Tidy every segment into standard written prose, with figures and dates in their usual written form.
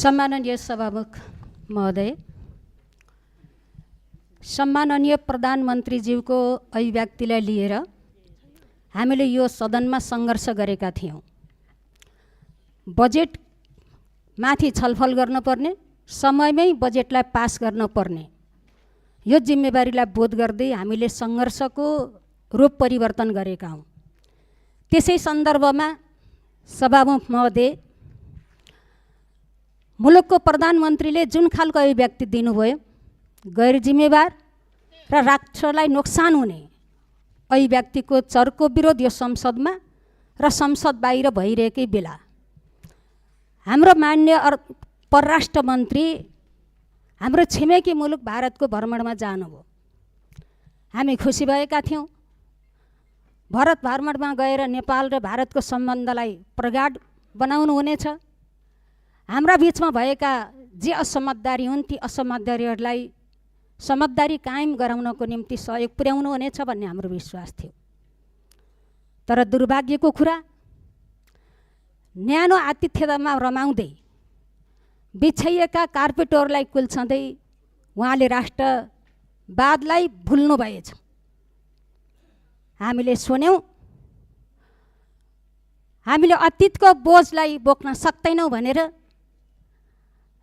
सम्माननीय सभामुख महोदय, सम्माननीय प्रधानमन्त्रीज्यूको अभिव्यक्तिलाई लिएर हामीले यो सदनमा सङ्घर्ष गरेका थियौँ। बजेट माथि छलफल गर्नुपर्ने, समयमै बजेटलाई पास गर्नुपर्ने यो जिम्मेवारीलाई बोध गर्दै हामीले सङ्घर्षको रूप परिवर्तन गरेका हौँ। त्यसै सन्दर्भमा सभामुख महोदय, मुलुकको प्रधानमन्त्रीले जुन खालको अभिव्यक्ति दिनुभयो, गैर जिम्मेवार र राष्ट्रलाई नोक्सान हुने अभिव्यक्तिको चर्को विरोध यो संसदमा र संसद बाहिर भइरहेकै बेला हाम्रो माननीय परराष्ट्र मन्त्री हाम्रो छिमेकी मुलुक भारतको भ्रमणमा जानुभयो। हामी खुसी भएका थियौँ। भारत भ्रमणमा गएर नेपाल र भारतको सम्बन्धलाई प्रगाढ बनाउनु हुनेछ। हाम्रा बीचमा भएका जे असमझदारी हुन् ती असमझदारीहरूलाई समझदारी कायम गराउनको निम्ति सहयोग पुर्याउनु हुनेछ भन्ने हाम्रो विश्वास थियो। तर दुर्भाग्यको कुरा, न्यानो आतिथ्यतामा रमाउँदै बिछाइएका कार्पेटहरूलाई कुल्छँदै उहाँले राष्ट्रवादलाई भुल्नु भएछ। हामीले सुन्यौँ, हामीले अतीतको बोझलाई बोक्न सक्दैनौँ भनेर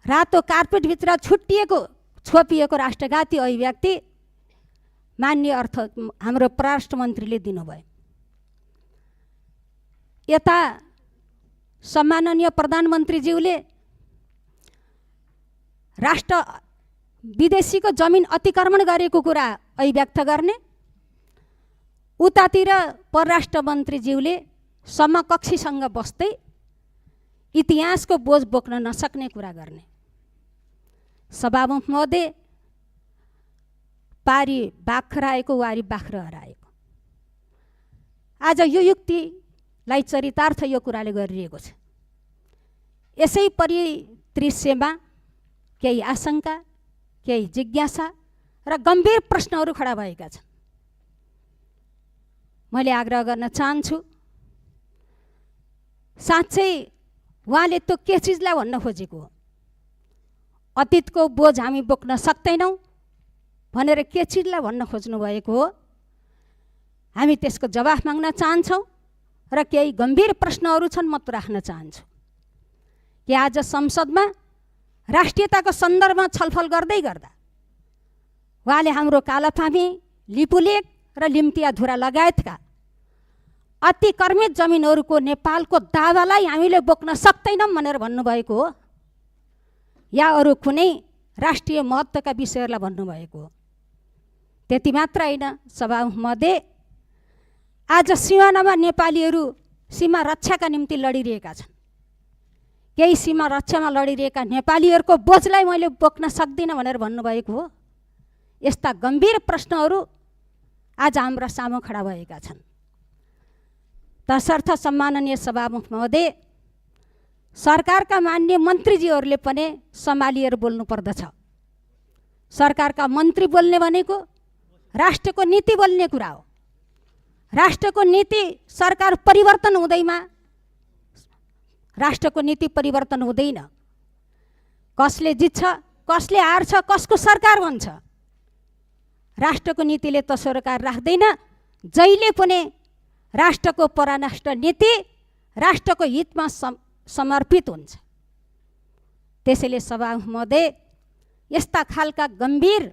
रातो कार्पेटभित्र छोपिएको राष्ट्रघाती अभिव्यक्ति मान्य हाम्रो परराष्ट्र मन्त्रीले दिनुभयो। यता सम्माननीय प्रधानमन्त्रीज्यूले राष्ट्र विदेशीको जमिन अतिक्रमण गरेको कुरा अभिव्यक्त गर्ने, उतातिर परराष्ट्र मन्त्रीज्यूले समकक्षीसँग बस्दै इतिहासको बोझ बोक्न नसक्ने कुरा गर्ने। सभामुख महोदय, पारी बाख्रा आएको वारी बाख्रा हराएको। आज यो युक्तिलाई चरितार्थ यो कुराले गरिरहेको छ। यसै परिदृश्यमा केही आशंका, केही जिज्ञासा र गम्भीर प्रश्नहरू खडा भएका छन्। मैले आग्रह गर्न चाहन्छु, साँच्चै उहाँले त्यो के चिजलाई भन्न खोजेको हो? अतीतको बोझ हामी बोक्न सक्दैनौँ भनेर के चिजलाई भन्न खोज्नु भएको हो? हामी त्यसको जवाफ माग्न चाहन्छौँ र केही गम्भीर प्रश्नहरू छन् म राख्न चाहन्छु कि आज संसदमा राष्ट्रियताको सन्दर्भमा छलफल गर्दै गर्दा उहाँले हाम्रो कालापानी, लिपुलेक र लिम्तिया धुरा लगायतका अतिक्रमित जमिनहरूको नेपालको दावालाई हामीले बोक्न सक्दैनौँ भनेर भन्नुभएको हो या अरू कुनै राष्ट्रिय महत्त्वका विषयहरूलाई भन्नुभएको हो? त्यति मात्र होइन सभामुख महोदय, आज सिमानामा नेपालीहरू सीमा रक्षाका निम्ति लडिरहेका छन्। केही सीमा रक्षामा लडिरहेका नेपालीहरूको बोझलाई मैले बोक्न सक्दिनँ भनेर भन्नुभएको हो। यस्ता गम्भीर प्रश्नहरू आज हाम्रा सामु खडा भएका छन्। तसर्थ सम्माननीय सभामुख महोदय, सरकारका मान्य मन्त्रीजीहरूले पनि सम्हालिएर बोल्नु पर्दछ। सरकारका मन्त्री बोल्ने भनेको राष्ट्रको नीति बोल्ने कुरा हो। राष्ट्रको नीति सरकार परिवर्तन हुँदैमा राष्ट्रको नीति परिवर्तन हुँदैन। कसले जित्छ, कसले हार्छ, कसको सरकार बन्छ, राष्ट्रको नीतिले त सरकार राख्दैन। जहिले पनि राष्ट्रको परराष्ट्र नीति राष्ट्रको हितमा समर्पित हुन्छ। त्यसैले सभामुख महोदय, यस्ता खालका गम्भीर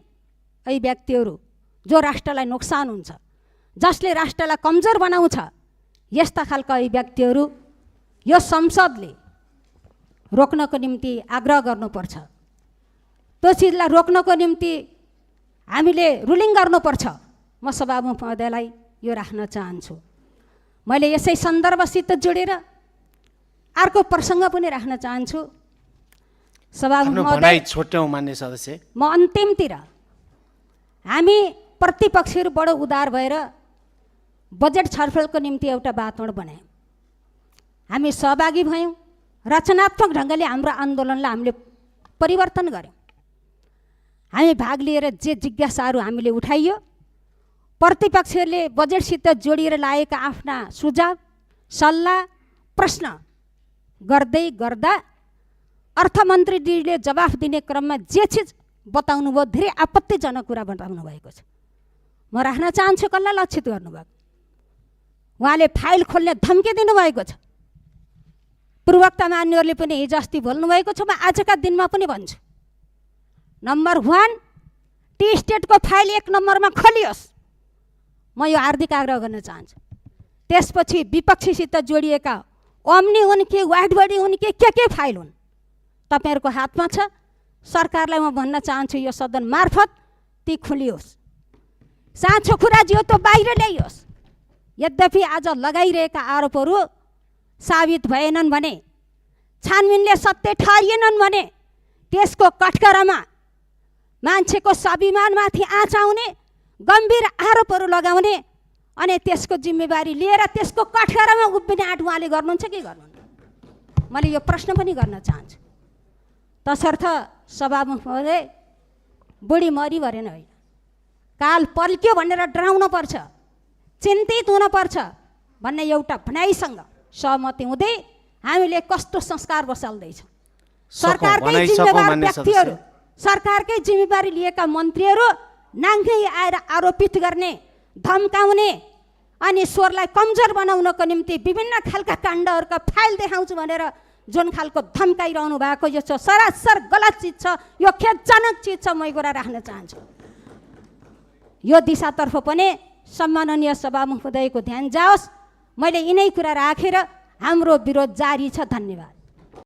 अभिव्यक्तिहरू जो राष्ट्रलाई नोक्सान हुन्छ, जसले राष्ट्रलाई कमजोर बनाउँछ, यस्ता खालका अभिव्यक्तिहरू यो संसदले रोक्नको निम्ति आग्रह गर्नुपर्छ। त्यो चिजलाई रोक्नको निम्ति हामीले रुलिङ गर्नुपर्छ। म सभामुख महोदयलाई यो राख्न चाहन्छु। मैले यसै सन्दर्भसित जोडेर अर्को प्रसङ्ग पनि राख्न चाहन्छु। सभामुख महोदय, छोट्यौं मान्य सदस्य, म अन्तिमतिर हामी प्रतिपक्षहरू बडो उदार भएर बजेट छलफलको निम्ति एउटा वातावरण बनायौँ। हामी सहभागी भयौँ। रचनात्मक ढङ्गले हाम्रो आन्दोलनलाई हामीले परिवर्तन गऱ्यौँ। हामी भाग लिएर जे जिज्ञासाहरू हामीले उठाइयो, प्रतिपक्षहरूले बजेटसित जोडिएर लागेका आफ्ना सुझाव, सल्लाह, प्रश्न गर्दै गर्दा अर्थमन्त्रीजीले जवाफ दिने क्रममा जे चिज बताउनु भयो धेरै आपत्तिजनक कुरा बताउनु भएको छ। म राख्न चाहन्छु कसलाई लक्षित गर्नुभएको। उहाँले फाइल खोल्ने धम्की दिनुभएको छ। पूर्वोक्त मान्यहरूले पनि हिजो अस्ति बोल्नुभएको छ। म आजका दिनमा पनि भन्छु, नम्बर 1 टी स्टेटको फाइल 1 नम्बरमा खोलियोस्। म यो हार्दिक आग्रह गर्न चाहन्छु। त्यसपछि विपक्षीसित जोडिएका ओम्नी हुन् कि वाइट बडी हुन् कि के फाइल हुन् तपाईँहरूको हातमा छ। सरकारलाई म भन्न चाहन्छु यो सदन मार्फत ती खोलियोस्। साँचो कुरा जो त बाहिर ल्याइयोस्। यद्यपि आज लगाइरहेका आरोपहरू साबित भएनन् भने, छानबिनले सत्य ठहरिएनन् भने त्यसको कठघरामा मान्छेको स्वाभिमानमाथि आँच आउने, गम्भीर आरोपहरू लगाउने अनि त्यसको जिम्मेवारी लिएर त्यसको कठघरामा उभिने आँट उहाँले गर्नुहुन्छ कि गर्नुहुन्न? मैले यो प्रश्न पनि गर्न चाहन्छु। तसर्थ सभामुख महोदय, बुढी मरी भरेन होइन, काल पल्क्यो भनेर डराउन पर्छ, चिन्तित हुन पर्छ भन्ने एउटा भनाइसँग सहमति हुँदै हामीले कस्तो संस्कार बसाल्दैछौँ। सरकारकै जिम्मेवार व्यक्तिहरू, सरकारकै जिम्मेवारी लिएका मन्त्रीहरू नाङ्गै आएर आरोपित गर्ने, धम्काउने अनि स्वरलाई कमजोर बनाउनको निम्ति विभिन्न खालका काण्डहरूका फाइल देखाउँछु भनेर जुन खालको धम्काइरहनु भएको यो छ सरासर गलत चिज छ। यो खेदजनक चिज छ। म यो कुरा राख्न चाहन्छु। यो दिशातर्फ पनि सम्माननीय सभामुख महोदयको ध्यान जाओस्। मैले यिनै कुरा राखेर हाम्रो विरोध जारी छ। धन्यवाद।